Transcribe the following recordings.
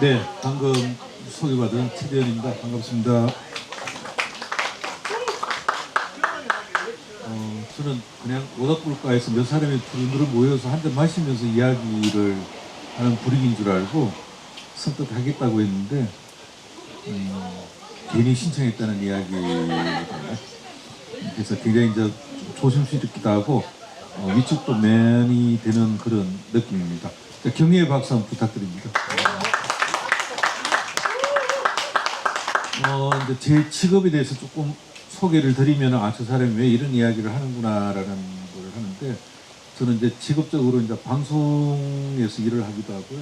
네, 방금 소개받은 최대현입니다. 반갑습니다. 저는 그냥 오닥불가에서 몇 사람이 두루두루 모여서 한잔 마시면서 이야기를 하는 분위기인 줄 알고 선뜻 하겠다고 했는데 괜히 신청했다는 이야기입니다. 그래서 굉장히 이제 조심스럽기도 하고 위축도 많이 되는 그런 느낌입니다. 격려의 박수 한번 부탁드립니다. 이제 제 직업에 대해서 조금 소개를 드리면 저 사람이 왜 이런 이야기를 하는구나라는 걸 하는데, 저는 이제 직업적으로 이제 방송에서 일을 하기도 하고요.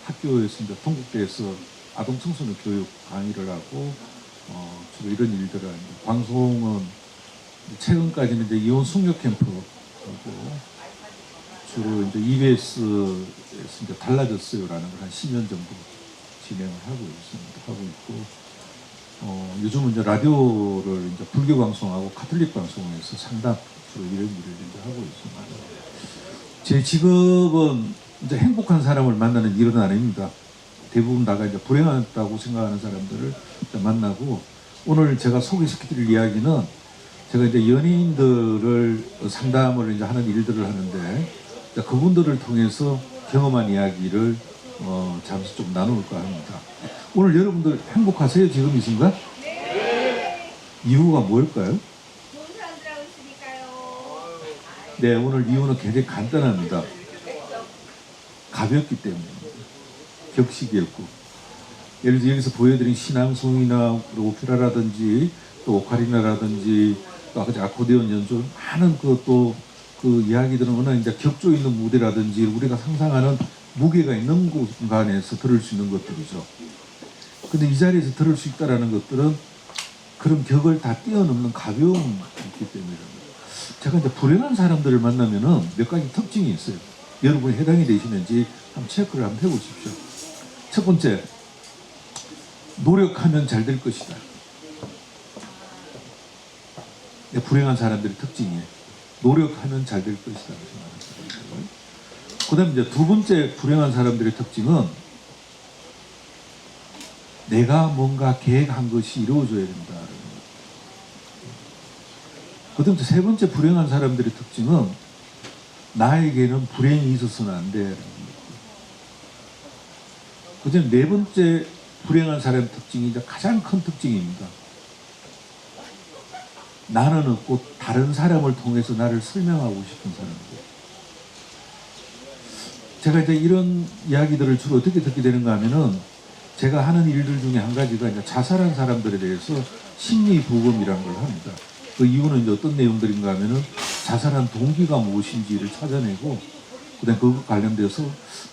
학교에서 이제 동국대에서 아동 청소년 교육 강의를 하고 주로 이런 일들을 합니다. 방송은 최근까지는 이제 이혼 숙녀 캠프 하고 주로 이제 EBS에서 이제 달라졌어요라는 걸 한 10년 정도 진행을 하고 있습니다. 하고 있고. 요즘은 이제 라디오를 이제 불교 방송하고 카톨릭 방송에서 상담 주로 이런 일을 이제 하고 있습니다. 제 직업은 이제 행복한 사람을 만나는 일은 아닙니다. 대부분 다가 이제 불행하다고 생각하는 사람들을 만나고, 오늘 제가 소개시켜드릴 이야기는 제가 이제 연예인들을 상담을 이제 하는 일들을 하는데, 그분들을 통해서 경험한 이야기를 잠시 좀 나눌까 합니다. 오늘 여러분들 행복하세요? 지금 이 순간? 네. 이유가 뭘까요? 좋은 사람들하고 있으니까요. 네, 오늘 이유는 굉장히 간단합니다. 가볍기 때문입니다. 격식이었고, 예를 들어 여기서 보여드린 신앙송이나 오페라라든지 또 오카리나라든지 또 아까 아코디언 연주, 많은 그 이야기들은 워낙 이제 격조 있는 무대라든지 우리가 상상하는 무게가 있는 공간에서 들을 수 있는 것들이죠. 근데 이 자리에서 들을 수 있다는 것들은 그런 격을 다 뛰어넘는 가벼움이 있기 때문입니다. 제가 이제 불행한 사람들을 만나면은 몇 가지 특징이 있어요. 여러분이 해당이 되시는지 한번 체크를 한번 해보십시오. 첫 번째, 노력하면 잘 될 것이다. 불행한 사람들의 특징이에요. 노력하면 잘 될 것이다. 그 다음에 이제 두 번째 불행한 사람들의 특징은 내가 뭔가 계획한 것이 이루어져야 된다. 그 다음에 세 번째 불행한 사람들의 특징은 나에게는 불행이 있어서는 안 돼. 그 다음에 네 번째 불행한 사람의 특징이 이제 가장 큰 특징입니다. 나는 없고 다른 사람을 통해서 나를 설명하고 싶은 사람들. 제가 이제 이런 이야기들을 주로 어떻게 듣게 되는가 하면은, 제가 하는 일들 중에 한 가지가 이제 자살한 사람들에 대해서 심리 부검이라는 걸 합니다. 그 이유는 이제 어떤 내용들인가 하면은 자살한 동기가 무엇인지를 찾아내고, 그다음에 그것 관련돼서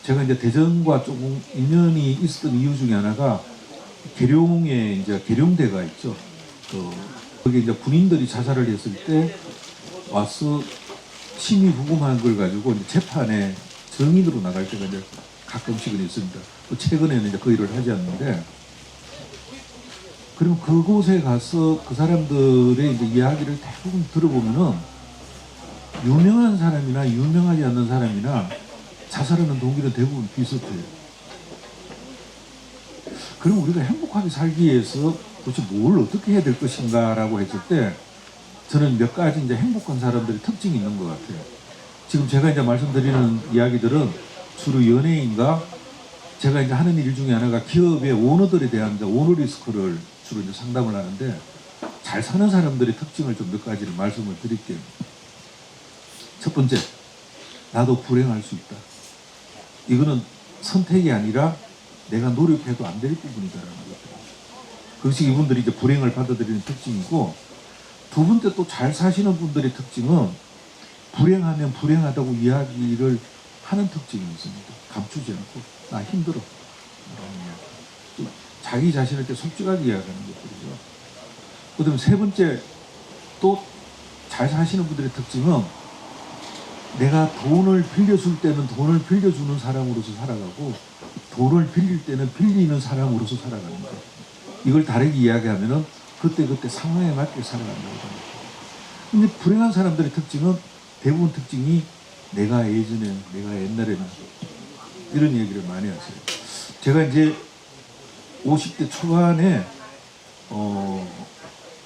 제가 이제 대전과 조금 인연이 있었던 이유 중에 하나가 계룡에 이제 계룡대가 있죠. 거기 이제 군인들이 자살을 했을 때 와서 심의 부검한 걸 가지고 이제 재판에 정인으로 나갈 때가 이제 가끔씩은 있습니다. 최근에는 이제 그 일을 하지 않는데, 그럼 그곳에 가서 그 사람들의 이제 이야기를 대부분 들어보면은 유명한 사람이나 유명하지 않는 사람이나 자살하는 동기는 대부분 비슷해요. 그럼 우리가 행복하게 살기 위해서 도대체 뭘 어떻게 해야 될 것인가라고 했을 때, 저는 몇 가지 이제 행복한 사람들의 특징이 있는 것 같아요. 지금 제가 이제 말씀드리는 이야기들은 주로 연예인과 제가 이제 하는 일 중에 하나가 기업의 오너들에 대한 이제 오너 리스크를 주로 이제 상담을 하는데, 잘 사는 사람들의 특징을 좀 몇 가지를 말씀을 드릴게요. 첫 번째, 나도 불행할 수 있다. 이거는 선택이 아니라 내가 노력해도 안 될 부분이다라는 것들. 그것이 이분들이 이제 불행을 받아들이는 특징이고, 두 번째 또 잘 사시는 분들의 특징은 불행하면 불행하다고 이야기를 하는 특징이 있습니다. 감추지 않고 나 힘들어. 자기 자신한테 솔직하게 이야기하는 것들이죠. 그 다음에 세 번째, 또 잘 사시는 분들의 특징은 내가 돈을 빌려줄 때는 돈을 빌려주는 사람으로서 살아가고, 돈을 빌릴 때는 빌리는 사람으로서 살아가는 거예요. 이걸 다르게 이야기하면은 그때그때 상황에 맞게 살아간다고 합니다. 근데 불행한 사람들의 특징은 대부분 특징이 내가 옛날에는 이런 얘기를 많이 하세요. 제가 이제 50대 초반에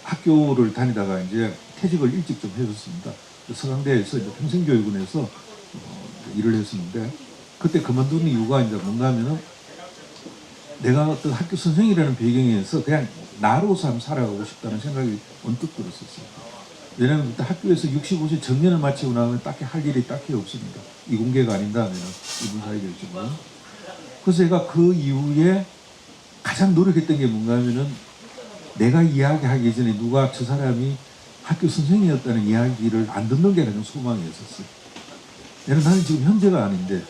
학교를 다니다가 이제 퇴직을 일찍 좀 해줬습니다. 서강대에서 이제 평생교육원에서 일을 했었는데 그때 그만둔 이유가 이제 뭔가 하면은 내가 어떤 학교 선생이라는 배경에서 그냥 나로서 한번 살아가고 싶다는 생각이 언뜻 들었었어요. 왜냐하면 그때 학교에서 65세 정년을 마치고 나면 딱히 할 일이 딱히 없습니다. 이공계가 아닌다면 이분 사이겠지만. 그래서 제가 그 이후에 가장 노력했던 게 뭔가 하면은 내가 이야기하기 전에 누가 저 사람이 학교 선생님이었다는 이야기를 안 듣는 게 가장 소망이었었어요. 나는 지금 현재가 아닌데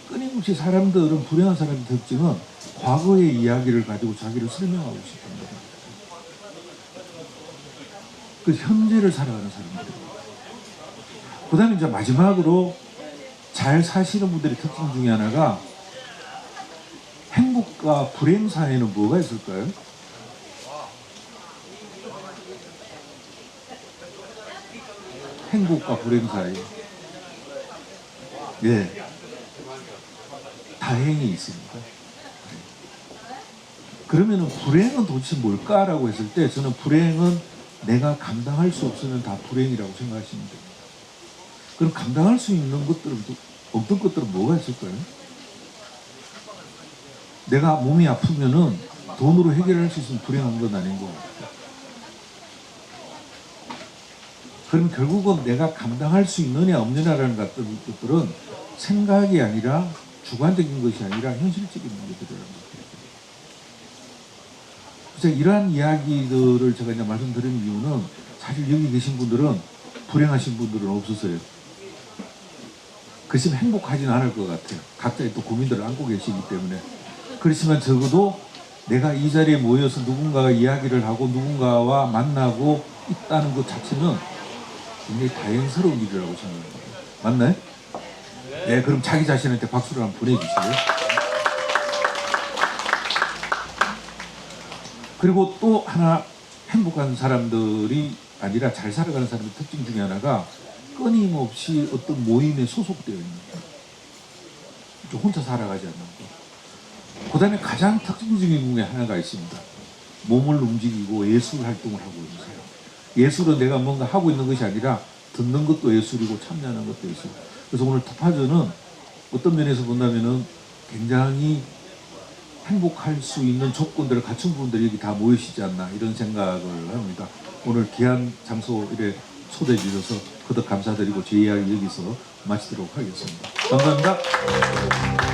끊임없이 사람들은 불행한 사람의 특징은 과거의 이야기를 가지고 자기를 설명하고 싶습니다. 그 현재를 살아가는 사람들. 그 다음에 이제 마지막으로 잘 사시는 분들의 특징 중에 하나가 행복과 불행 사이에는 뭐가 있을까요? 행복과 불행 사이. 예. 다행이 있습니다. 그러면은 불행은 도대체 뭘까라고 했을 때 저는 불행은 내가 감당할 수 없으면 다 불행이라고 생각하시면 돼요. 그럼 감당할 수 있는 것들은 어떤 것들은 뭐가 있을까요? 내가 몸이 아프면은 돈으로 해결할 수 있으면 불행한 건 아닌 것 같아요. 그럼 결국은 내가 감당할 수 있느냐 없느냐라는 것들은 생각이 아니라 주관적인 것이 아니라 현실적인 것들이라는 거예요. 그래서 이러한 이야기들을 제가 이제 말씀드리는 이유는 사실 여기 계신 분들은 불행하신 분들은 없으세요. 그렇지만 행복하지는 않을 것 같아요. 각자의 또 고민들을 안고 계시기 때문에. 그렇지만 적어도 내가 이 자리에 모여서 누군가가 이야기를 하고 누군가와 만나고 있다는 것 자체는 굉장히 다행스러운 일이라고 생각합니다. 맞나요? 네, 그럼 자기 자신한테 박수를 한번 보내주세요. 그리고 또 하나 행복한 사람들이 아니라 잘 살아가는 사람의 특징 중에 하나가 끊임없이 어떤 모임에 소속되어 있는 거예요. 혼자 살아가지 않는 거. 그 다음에 가장 특징적인 중에 하나가 있습니다. 몸을 움직이고 예술 활동을 하고 있는 사람. 예술은 내가 뭔가 하고 있는 것이 아니라 듣는 것도 예술이고 참여하는 것도 예술. 그래서 오늘 투파전은 어떤 면에서 본다면은 굉장히 행복할 수 있는 조건들을 갖춘 분들이 여기 다 모이시지 않나 이런 생각을 합니다. 오늘 귀한 장소에 초대해 주셔서 거듭 감사드리고 제 이야기 여기서 마치도록 하겠습니다. 감사합니다.